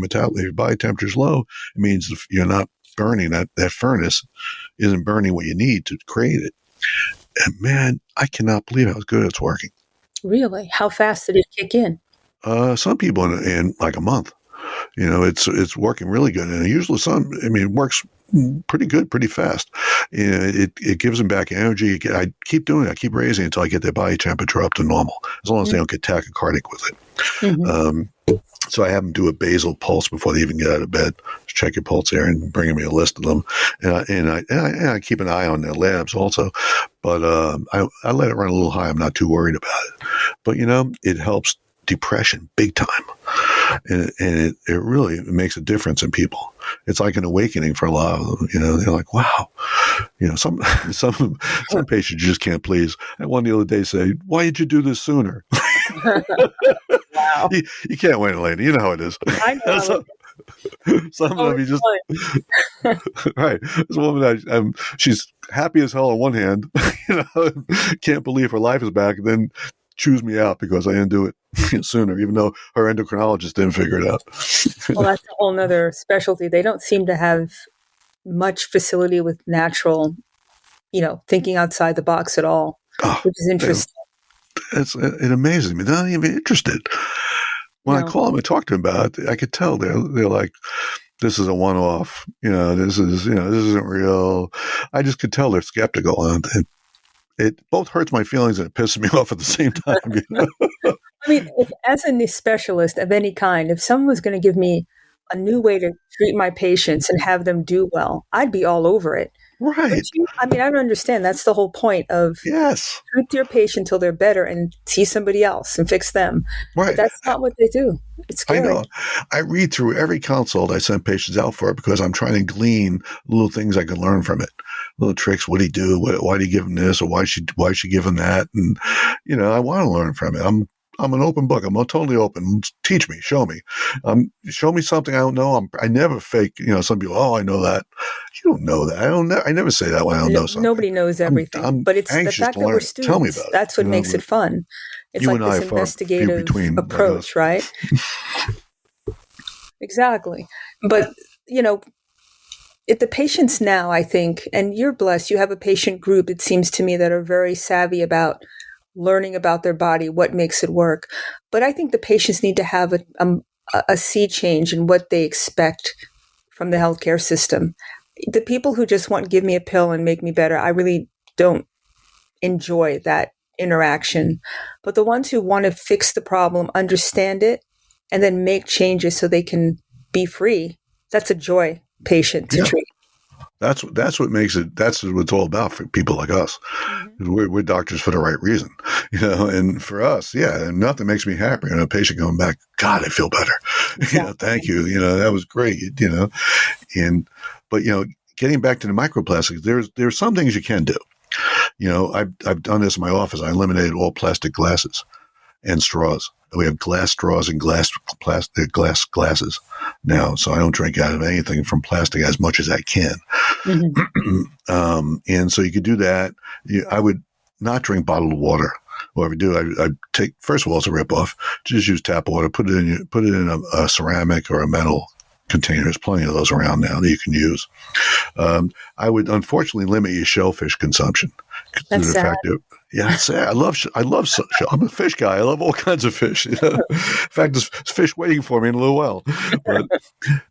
Speaker 3: body temperature is low, it means you're not burning, that furnace isn't burning what you need to create it. And man, I cannot believe how good it's working.
Speaker 2: Really? How fast did it kick in?
Speaker 3: Some people in like a month. It's working really good. And usually it works pretty good, pretty fast. It gives them back energy. I keep doing it. I keep raising it until I get their body temperature up to normal, as long as they don't get tachycardic with it. Mm-hmm. So I have them do a basal pulse before they even get out of bed. Just check your pulse there and bring me a list of them. And I keep an eye on their labs also. But I let it run a little high. I'm not too worried about it. But, it helps depression big time. And it really makes a difference in people. It's like an awakening for a lot of them. They're like, wow. Some patients you just can't please. I had one the other day say, why did you do this sooner? Wow. You can't wait, Elena. You know how it is.
Speaker 2: I know.
Speaker 3: Some of them you just right. This woman, she's happy as hell on one hand, can't believe her life is back, and then chews me out because I didn't do it sooner, even though her endocrinologist didn't figure it out.
Speaker 2: Well, that's a whole nother specialty. They don't seem to have much facility with natural, thinking outside the box at all, which is interesting.
Speaker 3: It amazes me. They're not even interested. When I call them and talk to them about it, I could tell they're like, this is a one-off. This isn't real. I just could tell they're skeptical, and it both hurts my feelings and it pisses me off at the same time.
Speaker 2: I mean, as a specialist of any kind, if someone was going to give me a new way to treat my patients and have them do well, I'd be all over it.
Speaker 3: Right.
Speaker 2: I don't understand. That's the whole point of treat your patient till they're better and see somebody else and fix them.
Speaker 3: Right.
Speaker 2: But that's not what they do. It's scary.
Speaker 3: I know. I read through every consult I send patients out for because I'm trying to glean little things I can learn from it. Little tricks. What did he do? Why did he give him this? Or why she give him that? And, I want to learn from it. I'm an open book. I'm totally open. Teach me, show me. Show me something I don't know. I never fake, some people, I know that. You don't know that. I never say that when I don't know something.
Speaker 2: Nobody knows everything. But it's the fact that we're students.
Speaker 3: Tell me about it.
Speaker 2: That's what makes it fun. It's like this investigative approach, right? Exactly. But, the patients now, I think, and you're blessed, you have a patient group, it seems to me, that are very savvy about learning about their body, what makes it work. But I think the patients need to have a sea change in what they expect from the healthcare system. The people who just want to give me a pill and make me better, I really don't enjoy that interaction. But the ones who want to fix the problem, understand it, and then make changes so they can be free, that's a joy patient to treat.
Speaker 3: That's what makes it. That's what it's all about for people like us. Mm-hmm. We're doctors for the right reason, And for us, nothing makes me happier than a patient going back. God, I feel better.
Speaker 2: Exactly.
Speaker 3: Thank you. That was great. But getting back to the microplastics, there's some things you can do. I've done this in my office. I eliminated all plastic glasses and straws. We have glass straws and glass glasses now, so I don't drink out of anything from plastic as much as I can. Mm-hmm. And so you could do that. I would not drink bottled water. Whatever I do, I take, first of all, it's a ripoff. Just use tap water. Put it in a ceramic or a metal container. There's plenty of those around now that you can use. I would unfortunately limit your shellfish consumption.
Speaker 2: That's sad.
Speaker 3: Yeah, I love. I'm a fish guy. I love all kinds of fish. In fact, there's fish waiting for me in a little while.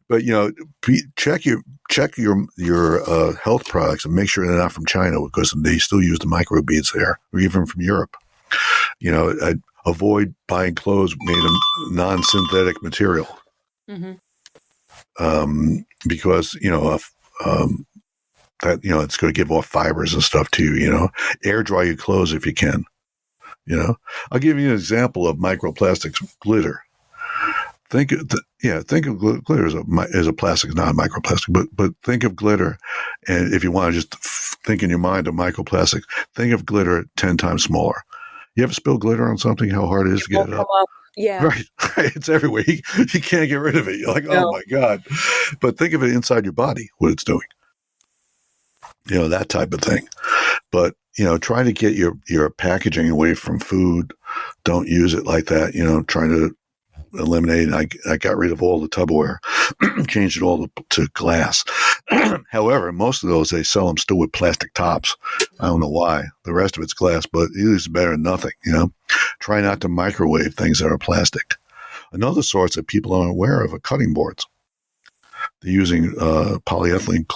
Speaker 3: But check your health products and make sure they're not from China, because they still use the microbeads there, or even from Europe. Avoid buying clothes made of non-synthetic material, because that it's going to give off fibers and stuff to you. Air dry your clothes if you can. I'll give you an example of microplastics. Glitter. Think of glitter as a plastic, not a microplastic, but think of glitter, and if you want to just think in your mind of microplastics, think of glitter 10 times smaller. You ever spill glitter on something? How hard it is to get it up?
Speaker 2: Yeah.
Speaker 3: Right. It's everywhere. You can't get rid of it. You're like, oh my God. But think of it inside your body, what it's doing. That type of thing. But, try to get your packaging away from food. Don't use it like that. Try to eliminate. I got rid of all the Tupperware, changed it all to glass. However, most of those, they sell them still with plastic tops. I don't know why. The rest of it's glass, but it is better than nothing. Try not to microwave things that are plastic. Another source that people aren't aware of are cutting boards. They're using polyethylene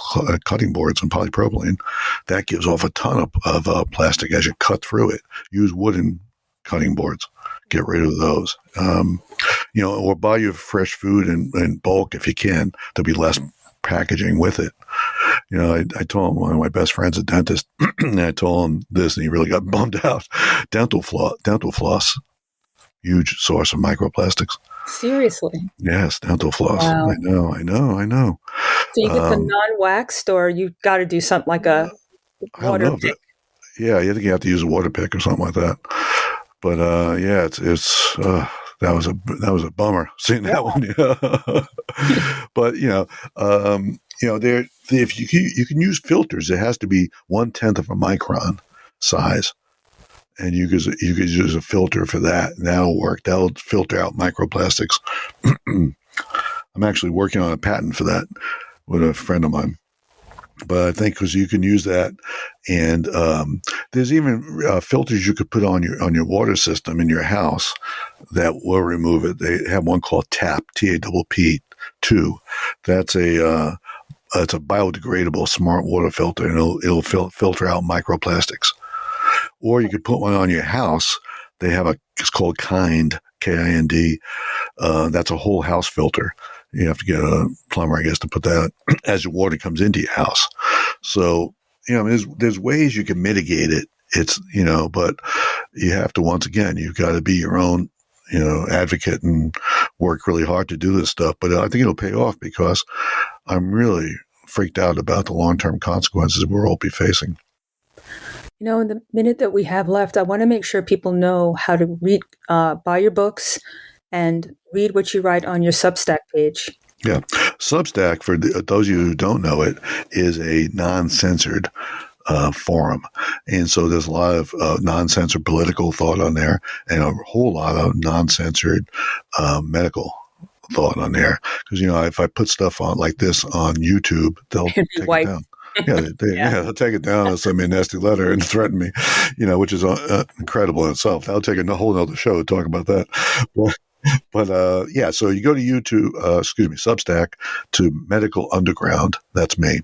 Speaker 3: cutting boards and polypropylene. That gives off a ton of plastic as you cut through it. Use wooden cutting boards. Get rid of those. Or buy your fresh food in bulk if you can. There'll be less packaging with it. I told one of my best friends, a dentist, and I told him this, and he really got bummed out. Dental floss, huge source of microplastics.
Speaker 2: Seriously?
Speaker 3: Yes, dental floss.
Speaker 2: Wow.
Speaker 3: I know.
Speaker 2: So you get the non-waxed, or you got to do something like a water pick?
Speaker 3: Yeah, I think you have to use a water pick or something like that. But it's that was a bummer seeing that one. But there, if you can use filters, it has to be 1/10 of a micron size, and you could use a filter for that, and that'll work. That'll filter out microplastics. I'm actually working on a patent for that with a friend of mine. But I think because you can use that, and there's even filters you could put on your water system in your house that will remove it. They have one called TAP, TAPP2. That's it's a biodegradable smart water filter, and it'll filter out microplastics. Or you could put one on your house. They have it's called Kind, KIND. That's a whole house filter. You have to get a plumber, I guess, to put that as your water comes into your house. So, there's ways you can mitigate it. It's, but you have to, once again, you've got to be your own, advocate and work really hard to do this stuff. But I think it'll pay off, because I'm really freaked out about the long-term consequences we'll all be facing.
Speaker 2: In the minute that we have left, I want to make sure people know how to read, buy your books, and read what you write on your Substack page.
Speaker 3: Yeah. Substack, for those of you who don't know it, is a non-censored forum. And so there's a lot of non-censored political thought on there, and a whole lot of non-censored medical thought on there. Because, if I put stuff on like this on YouTube, they'll take it down. They'll take it down and send me a nasty letter and threaten me, which is incredible in itself. I'll take a whole other show to talk about that. But so you go to YouTube, Substack, to Medical Underground. That's me.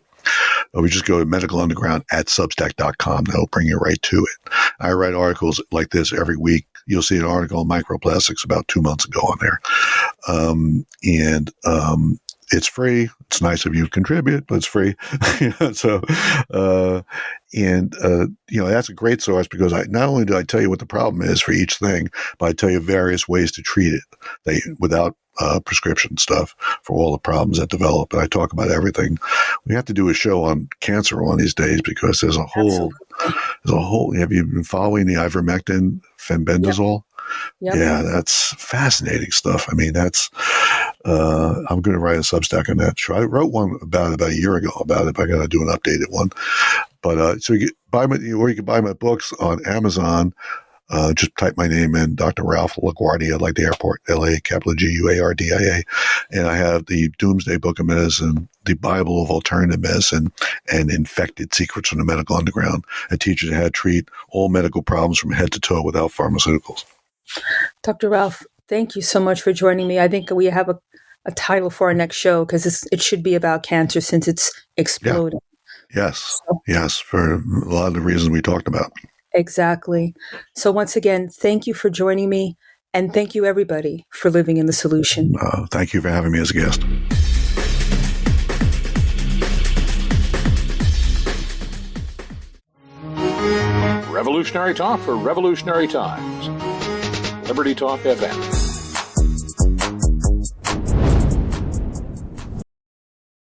Speaker 3: Or we just go to Medical Underground at Substack.com. That'll bring you right to it. I write articles like this every week. You'll see an article on microplastics about 2 months ago on there. It's free. It's nice of you to contribute, but it's free. That's a great source, because not only do I tell you what the problem is for each thing, but I tell you various ways to treat it without prescription stuff for all the problems that develop. And I talk about everything. We have to do a show on cancer one of these days, because there's a whole. Have you been following the ivermectin, fenbendazole? Yep. Yeah, that's fascinating stuff. I mean, I'm going to write a Substack on that. Sure, I wrote one about a year ago about it, but I got to do an updated one. But so you can buy my books on Amazon, Just type my name in, Dr. Ralph La Guardia, like the airport, L-A, capital G-U-A-R-D-I-A. And I have the Doomsday Book of Medicine, the Bible of Alternative Medicine, and Infected Secrets from the Medical Underground. It teaches you how to treat all medical problems from head to toe without pharmaceuticals.
Speaker 2: Dr. Ralph, thank you so much for joining me. I think we have a title for our next show because it should be about cancer since it's exploding.
Speaker 3: Yeah. Yes, for a lot of the reasons we talked about.
Speaker 2: Exactly. So once again, thank you for joining me, and thank you everybody for living in the solution.
Speaker 3: Thank you for having me as a guest.
Speaker 4: Revolutionary talk for revolutionary times. Liberty Talk FM.